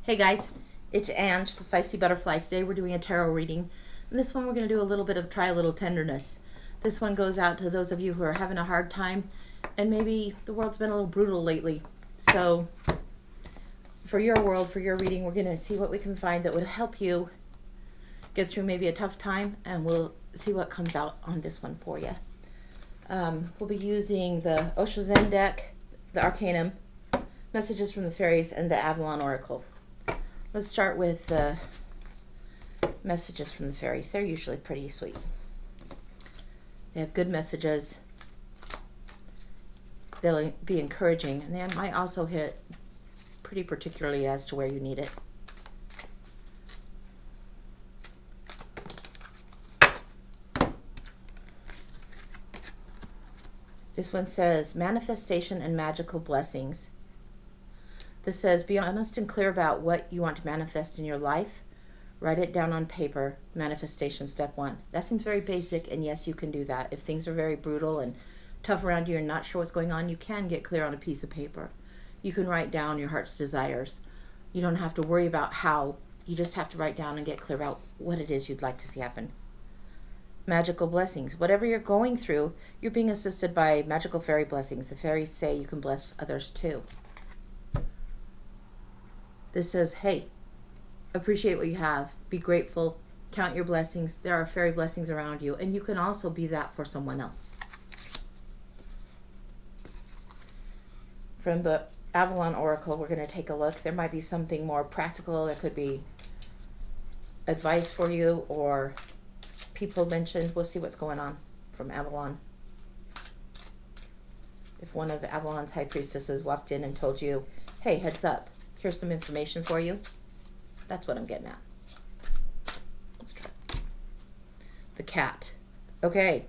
Hey guys, it's Ange, the Feisty Butterfly. Today we're doing a tarot reading. And this one we're going to do a little bit of Try a Little Tenderness. This one goes out to those of you who are having a hard time and maybe the world's been a little brutal lately. So for your world, for your reading, we're going to see what we can find that would help you get through maybe a tough time, and we'll see what comes out on this one for you. We'll be using the Osho Zen deck, the Arcanum, Messages from the Fairies, and the Avalon Oracle. Let's start with the messages from the fairies. They're usually pretty sweet. They have good messages. They'll be encouraging, and they might also hit pretty particularly as to where you need it. This one says, manifestation and magical blessings. This says, be honest and clear about what you want to manifest in your life. Write it down on paper. Manifestation step 1. That seems very basic, and yes, you can do that. If things are very brutal and tough around you and not sure what's going on, you can get clear on a piece of paper. You can write down your heart's desires. You don't have to worry about how. You just have to write down and get clear about what it is you'd like to see happen. Magical blessings. Whatever you're going through, you're being assisted by magical fairy blessings. The fairies say you can bless others too. This says, hey, appreciate what you have. Be grateful. Count your blessings. There are fairy blessings around you, and you can also be that for someone else. From the Avalon Oracle, we're going to take a look. There might be something more practical. There could be advice for you or people mentioned. We'll see what's going on from Avalon. If one of Avalon's high priestesses walked in and told you, hey, heads up, here's some information for you. That's what I'm getting at. Let's try. The cat. Okay.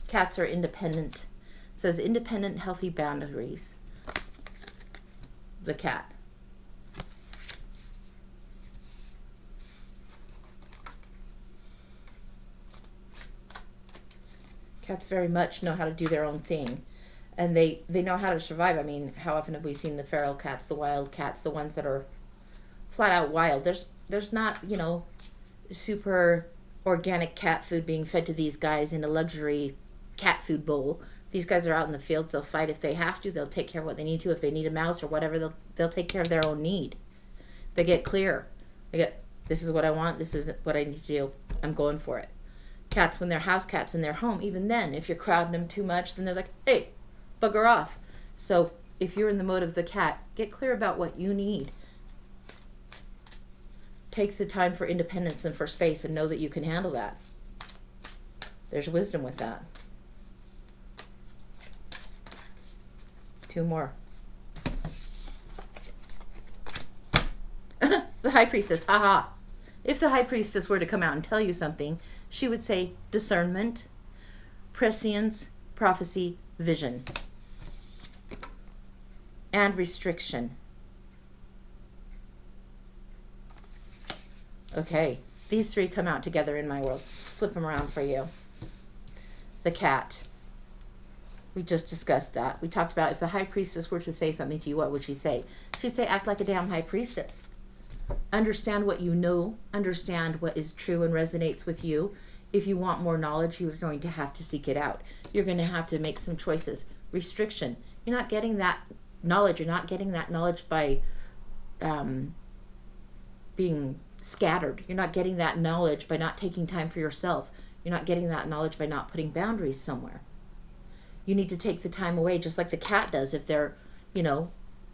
Cats are independent. It says independent, healthy boundaries. The cat. Cats very much know how to do their own thing. And they know how to survive. I mean, how often have we seen the feral cats, the wild cats, the ones that are flat out wild? There's not, super organic cat food being fed to these guys in a luxury cat food bowl. These guys are out in the fields. They'll fight if they have to. They'll take care of what they need to. If they need a mouse or whatever, they'll take care of their own need. They get clear. They get, this is what I want. This is what I need to do. I'm going for it. Cats, when they're house cats in their home, even then, if you're crowding them too much, then they're like, hey, bugger off. So if you're in the mode of the cat, get clear about what you need. Take the time for independence and for space and know that you can handle that. There's wisdom with that. 2 more. The high priestess, haha. If the high priestess were to come out and tell you something, she would say discernment, prescience, prophecy, vision, and restriction. Okay, these 3 come out together in my world. Flip them around for you. The cat. We just discussed that. We talked about if the high priestess were to say something to you, what would she say? She'd say, act like a damn high priestess. Understand what you know. Understand what is true and resonates with you. If you want more knowledge, you're going to have to seek it out. You're going to have to make some choices. Restriction. You're not getting that knowledge. You're not getting that knowledge by being scattered. You're not getting that knowledge by not taking time for yourself. You're not getting that knowledge by not putting boundaries somewhere. You need to take the time away, just like the cat does if they're,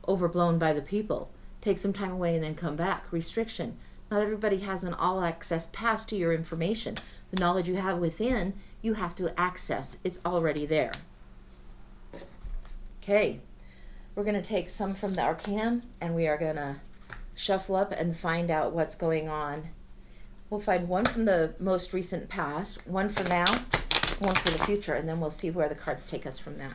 overblown by the people. Take some time away and then come back. Restriction. Not everybody has an all-access pass to your information. The knowledge you have within, you have to access. It's already there. Okay. We're going to take some from the Arcanum, and we are going to shuffle up and find out what's going on. We'll find one from the most recent past, one for now, one for the future, and then we'll see where the cards take us from that.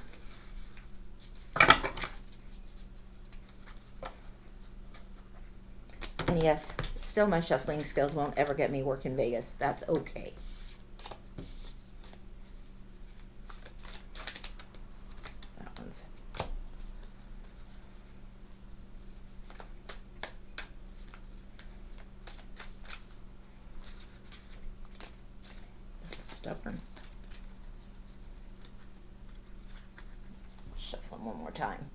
And yes, still my shuffling skills won't ever get me work in Vegas. That's okay. That one's stubborn. Shuffle them one more time.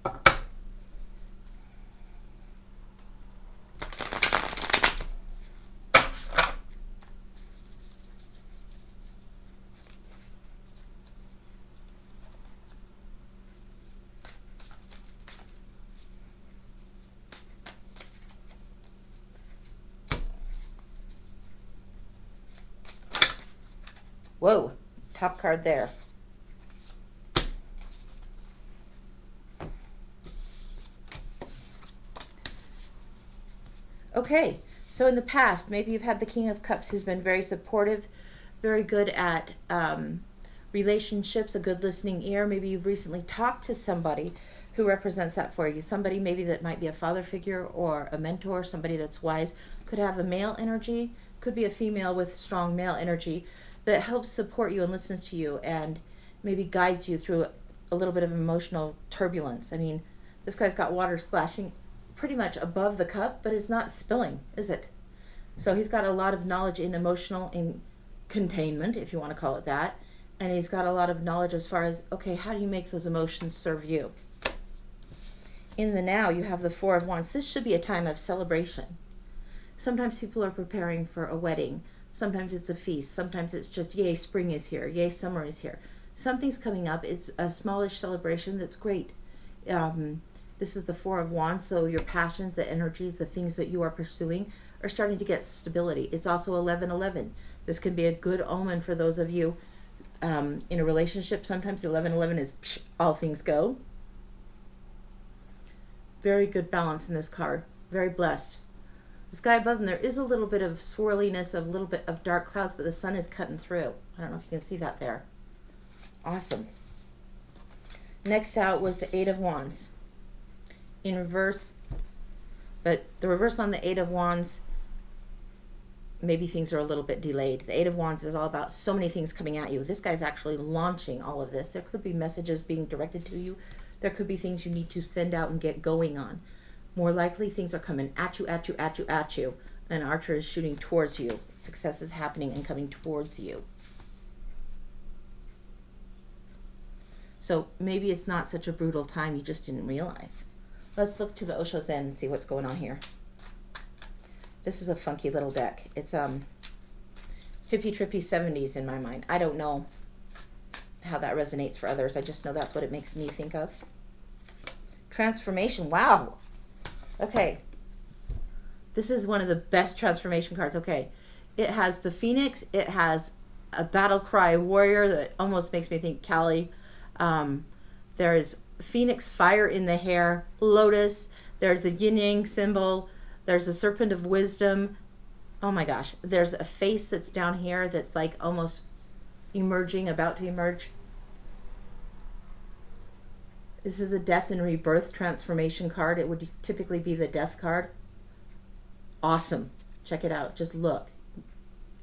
Whoa, top card there. Okay, so in the past, maybe you've had the King of Cups who's been very supportive, very good at relationships, a good listening ear. Maybe you've recently talked to somebody who represents that for you. Somebody maybe that might be a father figure or a mentor, somebody that's wise. Could have a male energy, could be a female with strong male energy that helps support you and listens to you and maybe guides you through a little bit of emotional turbulence. I mean, this guy's got water splashing pretty much above the cup, but it's not spilling, is it? So he's got a lot of knowledge in emotional in containment, if you want to call it that. And he's got a lot of knowledge as far as, okay, how do you make those emotions serve you? In the now, you have the Four of Wands. This should be a time of celebration. Sometimes people are preparing for a wedding. Sometimes it's a feast. Sometimes it's just, yay, spring is here. Yay, summer is here. Something's coming up. It's a smallish celebration that's great. This is the Four of Wands, so your passions, the energies, the things that you are pursuing are starting to get stability. It's also 11-11. This can be a good omen for those of you in a relationship. Sometimes the 11-11 is psh, all things go. Very good balance in this card. Very blessed. The sky above them, there is a little bit of swirliness, a little bit of dark clouds, but the sun is cutting through. I don't know if you can see that there. Awesome. Next out was the Eight of Wands. In reverse, but the reverse on the Eight of Wands, maybe things are a little bit delayed. The Eight of Wands is all about so many things coming at you. This guy's actually launching all of this. There could be messages being directed to you. There could be things you need to send out and get going on. More likely, things are coming at you, at you, at you, at you. An archer is shooting towards you. Success is happening and coming towards you. So maybe it's not such a brutal time, you just didn't realize. Let's look to the Osho Zen and see what's going on here. This is a funky little deck. It's hippie trippy 70s in my mind. I don't know how that resonates for others. I just know that's what it makes me think of. Transformation. Wow. Okay. This is one of the best transformation cards. Okay. It has the Phoenix. It has a battle cry warrior that almost makes me think Kali. There's Phoenix, fire in the hair, lotus. There's the yin yang symbol. There's a serpent of wisdom. Oh my gosh. There's a face that's down here that's like almost emerging, about to emerge. This is a death and rebirth transformation card. It would typically be the death card. Awesome. Check it out. Just look.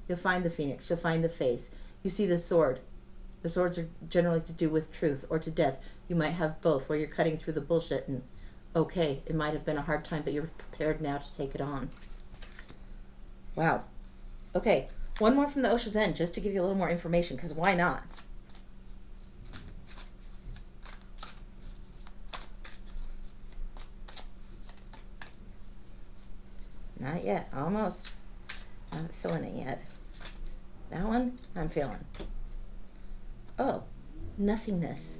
You'll find the Phoenix. You'll find the face. You see the sword. The swords are generally to do with truth or to death. You might have both, where you're cutting through the bullshit and, okay, it might have been a hard time, but you're prepared now to take it on. Wow. Okay, one more from the Osho Zen, just to give you a little more information, because why not? Not yet, almost. I'm not feeling it yet. That one, I'm feeling. Oh, nothingness.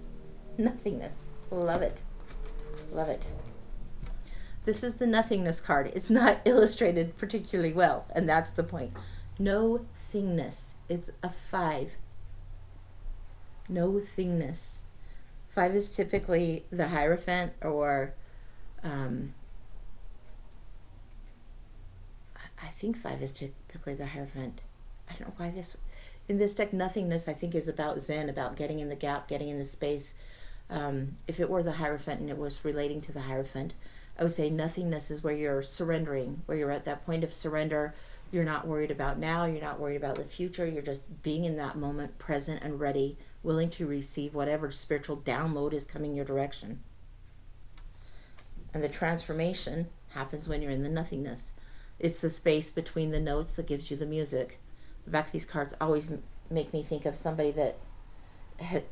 Nothingness. Love it. Love it. This is the nothingness card. It's not illustrated particularly well, and that's the point. No thingness. It's a 5. No thingness. 5 is typically the Hierophant, or I think 5 is typically the Hierophant. I don't know why this... In this deck, nothingness, I think, is about Zen, about getting in the gap, getting in the space. If it were the Hierophant and it was relating to the Hierophant, I would say nothingness is where you're surrendering, where you're at that point of surrender. You're not worried about now. You're not worried about the future. You're just being in that moment, present and ready, willing to receive whatever spiritual download is coming your direction. And the transformation happens when you're in the nothingness. It's the space between the notes that gives you the music. The back of these cards always make me think of somebody that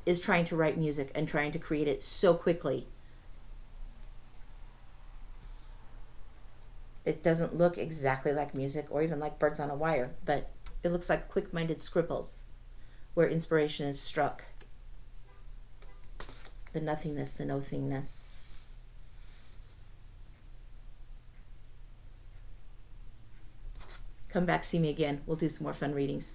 is trying to write music and trying to create it so quickly. It doesn't look exactly like music or even like birds on a wire, but it looks like quick-minded scribbles where inspiration is struck. The nothingness, the no-thingness. Come back, see me again. We'll do some more fun readings.